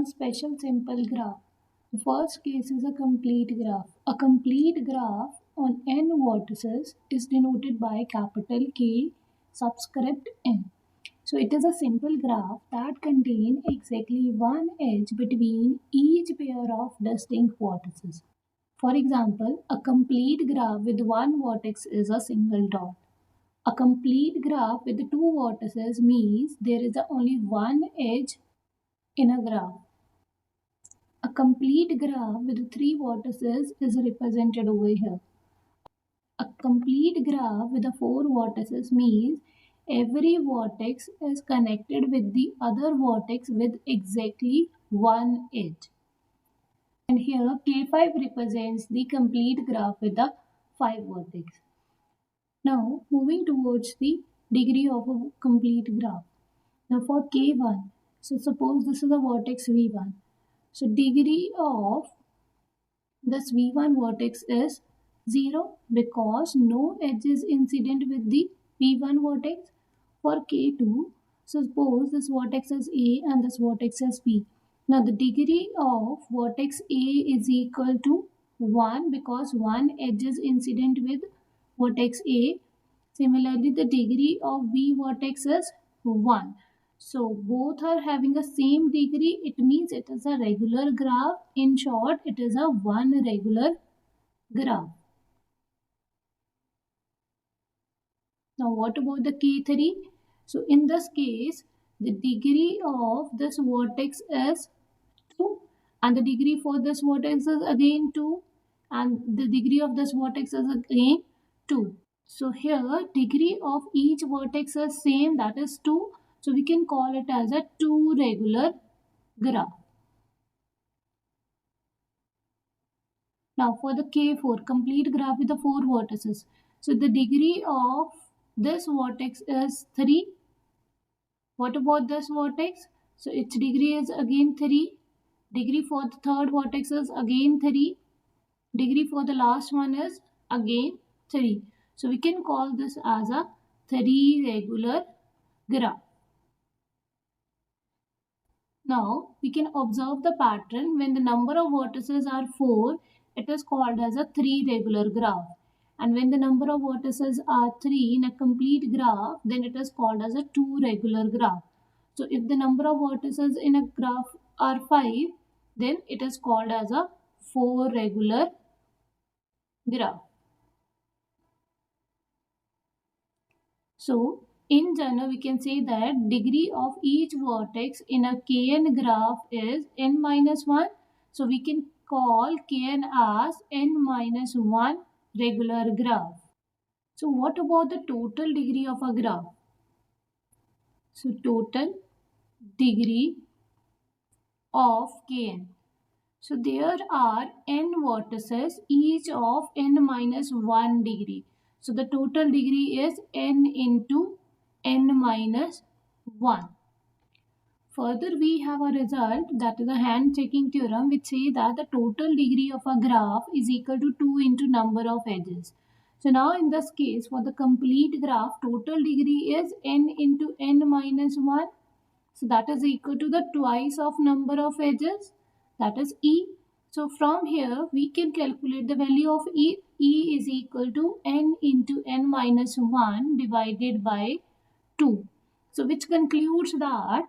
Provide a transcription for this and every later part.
special simple graph. The first case is a complete graph. A complete graph on n vertices is denoted by capital K subscript n. So it is a simple graph that contains exactly one edge between each pair of distinct vertices. For example, a complete graph with one vertex is a single dot. A complete graph with two vertices means there is only one edge in a graph. A complete graph with three vertices is represented over here. A complete graph with the four vertices means every vertex is connected with the other vertex with exactly one edge. And here K5 represents the complete graph with the 5 vertex. Now moving towards the degree of a complete graph. Now for K1, so suppose this is a vertex V1. So degree of this V1 vertex is 0 because no edge is incident with the V1 vertex. For K2, suppose this vertex is A and this vertex is B. Now the degree of vertex A is equal to 1 because one edge is incident with vertex A. Similarly, the degree of B vertex is 1. So both are having the same degree. It means it is a regular graph. In short, it is a one regular graph. Now what about the K3? So in this case, the degree of this vertex is 2 and the degree for this vertex is again 2 and the degree of this vertex is again 2. So here degree of each vertex is same, that is 2. So we can call it as a two regular graph. Now for the K4, complete graph with the 4 vertices. So the degree of this vertex is 3. What about this vertex? So its degree is again 3. Degree for the third vertex is again 3. Degree for the last one is again 3. So we can call this as a 3 regular graph. Now we can observe the pattern. When the number of vertices are 4, it is called as a 3 regular graph. And when the number of vertices are 3 in a complete graph, then it is called as a 2 regular graph. So if the number of vertices in a graph are 5, then it is called as a 4 regular graph. So in general, we can say that degree of each vertex in a Kn graph is n minus 1. So we can call Kn as n minus 1 regular graph. So what about the total degree of a graph? So total degree of Kn. So there are n vertices, each of n minus 1 degree. So the total degree is n into n minus 1. Further, we have a result, that is a hand checking theorem, which says that the total degree of a graph is equal to 2 into number of edges. So now in this case, for the complete graph, total degree is n into n minus 1. So that is equal to the twice of number of edges, that is E. So from here we can calculate the value of E. E is equal to n into n minus 1 divided by 2. So which concludes that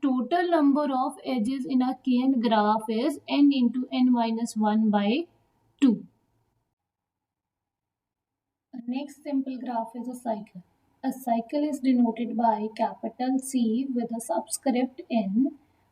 total number of edges in a Kn graph is n into n minus 1 by 2. The next simple graph is a cycle. A cycle is denoted by capital C with a subscript n,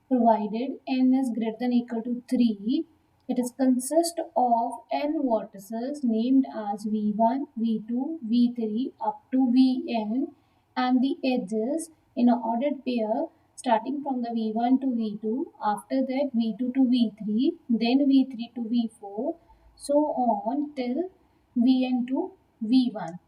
provided n is greater than or equal to 3. It is consist of n vertices named as V1, V2, V3 up to Vn and the edges in an ordered pair starting from the V1 to V2, after that V2 to V3, then V3 to V4, so on till Vn to V1.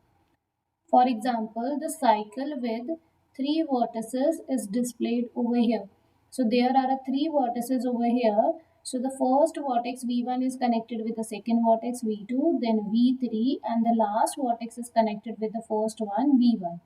For example, the cycle with 3 vertices is displayed over here. So there are 3 vertices over here. So the first vertex V1 is connected with the second vertex V2, then V3, and the last vertex is connected with the first one V1.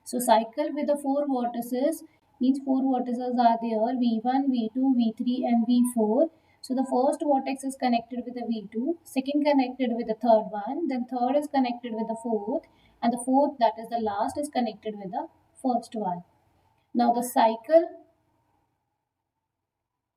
So cycle with the 4 vertices Means four vertices are there, V1, V2, V3 and V4. So the first vertex is connected with the V2, second connected with the third one, then third is connected with the fourth, and the fourth, that is the last, is connected with the first one. Now the cycle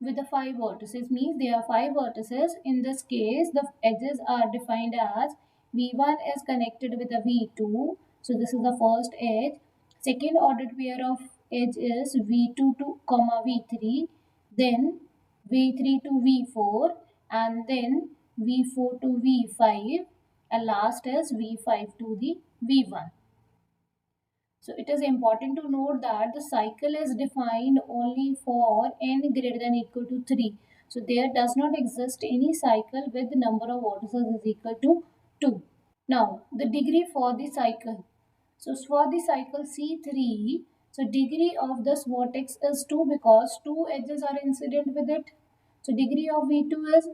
with the five vertices means there are five vertices. In this case, the edges are defined as V1 is connected with the V2. So this is the first edge. Second ordered pair of edge is V2 to comma V3, then V3 to V4, and then V4 to V5, and last is V5 to the V1. So it is important to note that the cycle is defined only for n greater than equal to 3. So there does not exist any cycle with the number of vertices is equal to 2. Now the degree for the cycle. So for the cycle C3, so degree of this vertex is 2 because two edges are incident with it. So degree of V2 is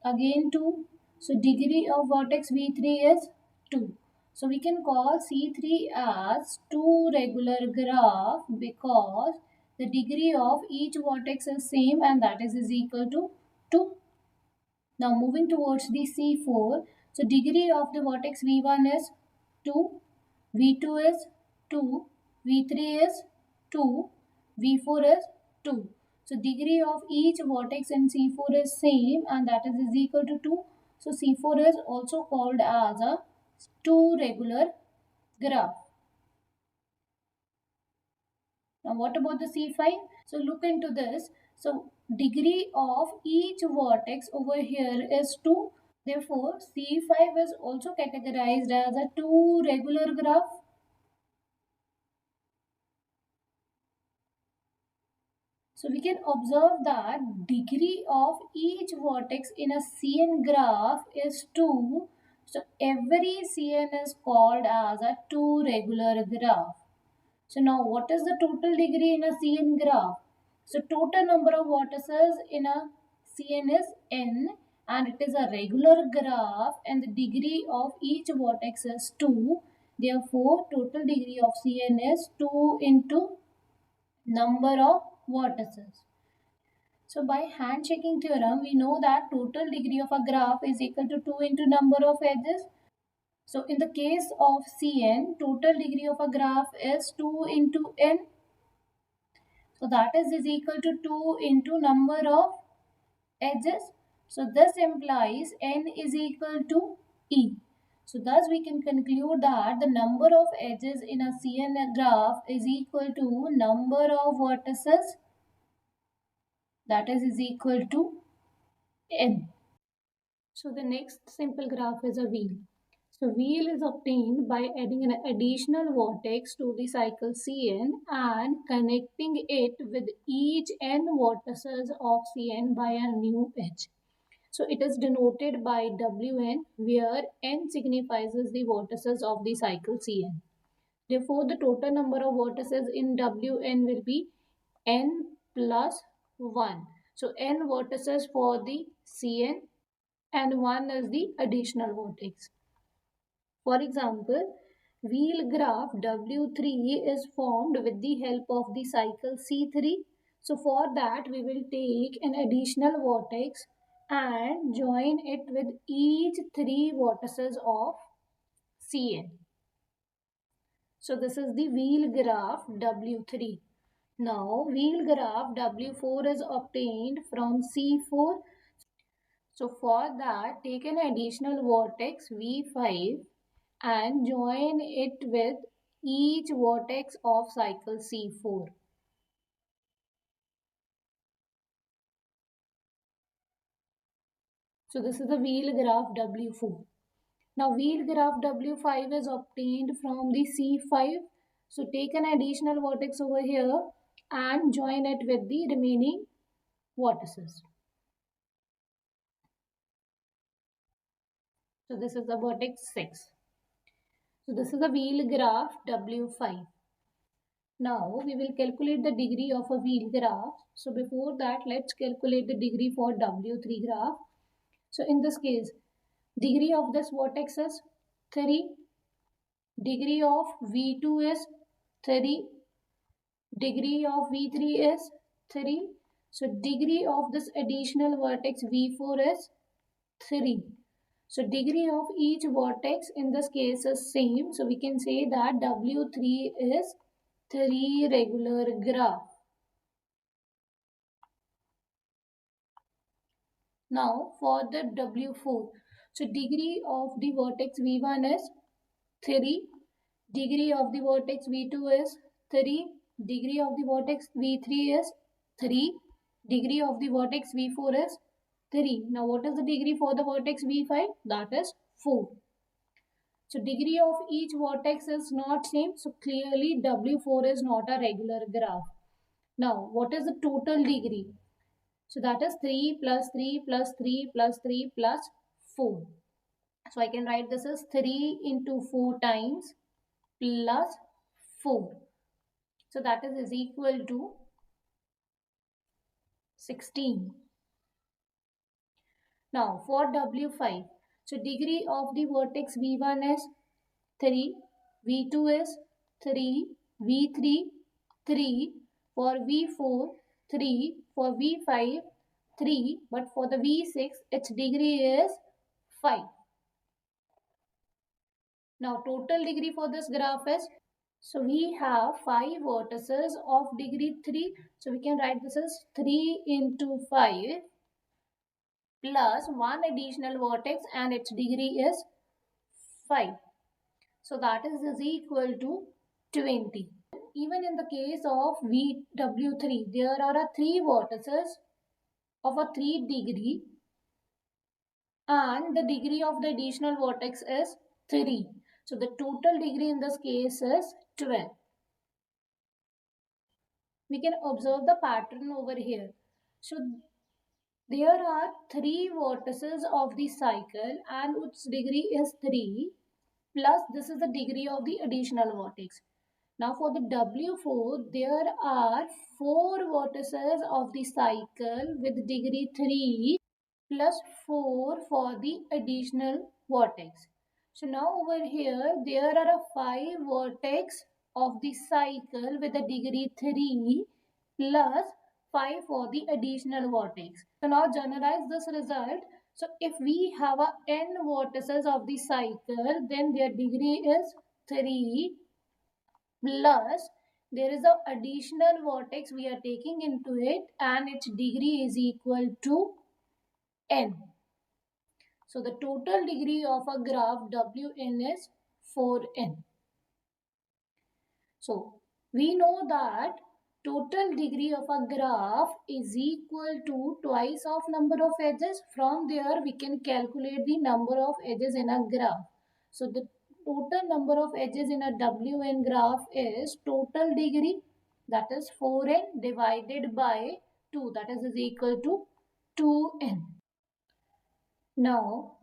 again 2. So degree of vertex V3 is 2. So we can call C3 as two regular graph because the degree of each vertex is same and that is equal to 2. Now moving towards the C4, so degree of the vertex V1 is 2, V2 is 2, V3 is 2, V4 is 2. So degree of each vertex in C4 is same and that is equal to 2. So C4 is also called as a two regular graph. Now what about the C5? So look into this. So degree of each vertex over here is 2. Therefore, C5 is also categorized as a two regular graph. So we can observe that degree of each vertex in a CN graph is 2. So every CN is called as a two regular graph. So now what is the total degree in a CN graph? So total number of vertices in a CN is n and it is a regular graph and the degree of each vertex is 2. Therefore total degree of CN is 2 into number of vertices. So by handshaking theorem, we know that total degree of a graph is equal to 2 into number of edges. So in the case of CN, total degree of a graph is 2 into n. So that is equal to 2 into number of edges. So this implies n is equal to e. So thus we can conclude that the number of edges in a CN graph is equal to number of vertices, that is equal to n. So the next simple graph is a wheel. So wheel is obtained by adding an additional vertex to the cycle Cn and connecting it with each n vertices of Cn by a new edge. So it is denoted by Wn where n signifies the vertices of the cycle Cn. Therefore the total number of vertices in Wn will be n plus 1. So n vertices for the Cn and 1 is the additional vertex. For example, wheel graph W3 is formed with the help of the cycle C3. So for that we will take an additional vertex and join it with each three vertices of Cn. So this is the wheel graph W3. Now wheel graph W4 is obtained from C4. So for that, take an additional vertex V5 and join it with each vertex of cycle C4. So this is the wheel graph W4. Now wheel graph W5 is obtained from the C5. So take an additional vertex over here and join it with the remaining vertices. So this is the vertex 6. So this is the wheel graph W5. Now we will calculate the degree of a wheel graph. So before that, let's calculate the degree for W3 graph. So in this case, degree of this vertex is 3, degree of V2 is 3, Degree of V3 is 3. So degree of this additional vertex V4 is 3. So degree of each vertex in this case is same. So we can say that W3 is 3 regular graph. Now for the W4. So degree of the vertex V1 is 3. Degree of the vertex V2 is 3. Degree of the vertex V3 is 3. Degree of the vertex V4 is 3. Now what is the degree for the vertex V5? That is 4. So degree of each vertex is not same. So clearly W4 is not a regular graph. Now what is the total degree? So that is 3 plus 3 plus 3 plus 3 plus 4. So I can write this as 3 into 4 times plus 4. So that is equal to 16. Now for W5, so degree of the vertex V1 is 3, V2 is 3, V3 3, for V4 3, for V5 3, but for the V6 its degree is 5. Now total degree for this graph is, so we have 5 vertices of degree 3. So we can write this as 3 into 5 plus 1 additional vertex and its degree is 5. So that is equal to 20. Even in the case of VW3, there are 3 vertices of a 3 degree and the degree of the additional vertex is 3. So the total degree in this case is 12. We can observe the pattern over here. So there are 3 vertices of the cycle and its degree is 3 plus this is the degree of the additional vertex. Now for the W4 there are 4 vertices of the cycle with degree 3 plus 4 for the additional vertex. So now over here there are 5 vertex of the cycle with a degree 3 plus 5 for the additional vertex. So now generalize this result. So if we have a n vertices of the cycle, then their degree is 3 plus there is a additional vertex we are taking into it and its degree is equal to n. So the total degree of a graph Wn is 4n. So we know that total degree of a graph is equal to twice of number of edges. From there we can calculate the number of edges in a graph. So the total number of edges in a Wn graph is total degree, that is 4n divided by 2, that is equal to 2n. Now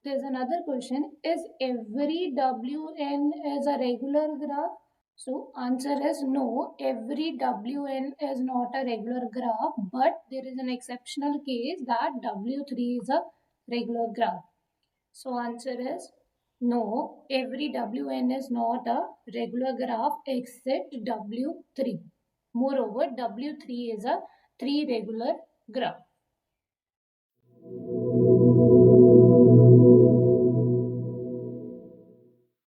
there's another question, is every Wn is a regular graph? So answer is no, every Wn is not a regular graph, but there is an exceptional case that W3 is a regular graph. So answer is no, every Wn is not a regular graph except W3. Moreover, W3 is a 3 regular graph.